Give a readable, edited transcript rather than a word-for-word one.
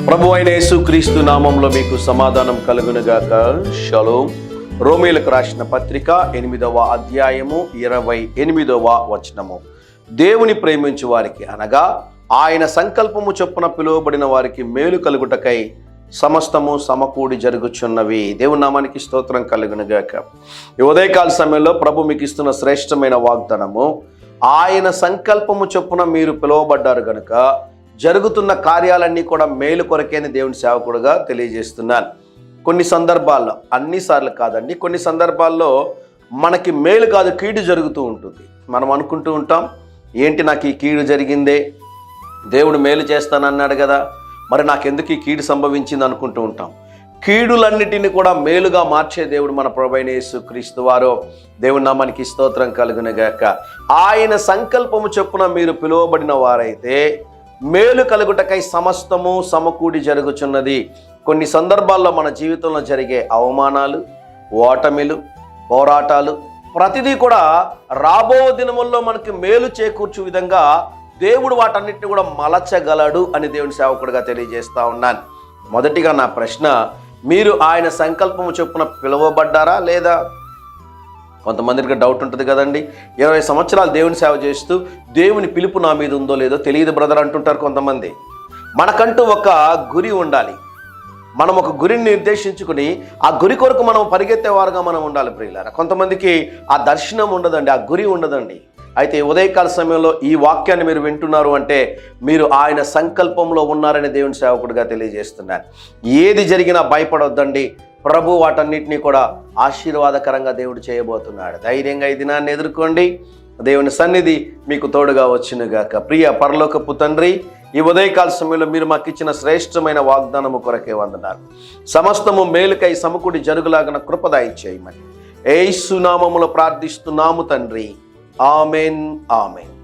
ప్రభు అయిన యేసుక్రీస్తు నామంలో మీకు సమాధానం కలుగునుగాక. షలోమ్. రోమీలకు రాసిన పత్రిక 8వ అధ్యాయము 28వ వచనము. దేవుని ప్రేమించు వారికి అనగా ఆయన సంకల్పము చొప్పున పిలువబడిన వారికి మేలు కలుగుటకై సమస్తము సమకూడి జరుగుచున్నవి. దేవుని నామానికి స్తోత్రం కలుగునుగాక. ఈ ఉదయకాల సమయంలో ప్రభు మీకు ఇస్తున్న శ్రేష్టమైన వాగ్దానము, ఆయన సంకల్పము చొప్పున మీరు పిలువబడ్డారు గనుక జరుగుతున్న కార్యాలన్నీ కూడా మేలు కొరకేని దేవుని సేవకుడుగా తెలియజేస్తున్నాను. కొన్ని సందర్భాల్లో, అన్నిసార్లు కాదండి, కొన్ని సందర్భాల్లో మనకి మేలు కాదు కీడు జరుగుతూ ఉంటుంది. మనం అనుకుంటూ ఉంటాం, ఏంటి నాకు ఈ కీడు జరిగిందే, దేవుడు మేలు చేస్తానన్నాడు కదా, మరి నాకెందుకు ఈ కీడు సంభవించింది అనుకుంటూ ఉంటాం. కీడులన్నిటిని కూడా మేలుగా మార్చే దేవుడు మన ప్రభువైన యేసుక్రీస్తు వారు. దేవుని నామానికి స్తోత్రం కలుగునుగాక. ఆయన సంకల్పము చొప్పున మీరు పిలువబడిన వారైతే మేలు కలుగుటకై సమస్తము సమకూడి జరుగుచున్నది. కొన్ని సందర్భాల్లో మన జీవితంలో జరిగే అవమానాలు, ఓటమిలు, పోరాటాలు ప్రతిదీ కూడా రాబో దినముల్లో మనకి మేలు చేకూర్చు విధంగా దేవుడు వాటన్నిటిని కూడా మలచగలడు అని దేవుని సేవకుడిగా తెలియజేస్తా ఉన్నాను. మొదటిగా నా ప్రశ్న, మీరు ఆయన సంకల్పము చొప్పున పిలువబడ్డారా లేదా? కొంతమందికి డౌట్ ఉంటుంది కదండి, 20 సంవత్సరాలు దేవుని సేవ చేస్తూ దేవుని పిలుపు నా మీద ఉందో లేదో తెలియదు బ్రదర్ అంటుంటారు కొంతమంది. మనకంటూ ఒక గురి ఉండాలి. మనం ఒక గురిని నిర్దేశించుకుని ఆ గురి కొరకు మనం పరిగెత్తేవారుగా మనం ఉండాలి ప్రియులారా. కొంతమందికి ఆ దర్శనం ఉండదండి, ఆ గురి ఉండదండి. అయితే ఉదయకాల సమయంలో ఈ వాక్యాన్ని మీరు వింటున్నారు అంటే మీరు ఆయన సంకల్పంలో ఉన్నారని దేవుని సేవకుడిగా తెలియజేస్తున్నాను. ఏది జరిగినా భయపడొద్దండి. ప్రభు వాటన్నిటినీ కూడా ఆశీర్వాదకరంగా దేవుడు చేయబోతున్నాడు. ధైర్యంగా ఈ దినాన్ని ఎదుర్కోండి. దేవుని సన్నిధి మీకు తోడుగా వచ్చునుగాక. ప్రియ పరలోకపు తండ్రి, ఈ ఉదయకాల సమయంలో మీరు మాకు ఇచ్చిన శ్రేష్టమైన వాగ్దానము కొరకే వందనాలు. సమస్తము మేలుకై సమకూడి జరుగులాగిన కృపదాయి చేయమని యేసు నామములో ప్రార్థిస్తున్నాము తండ్రి. Amen, amen.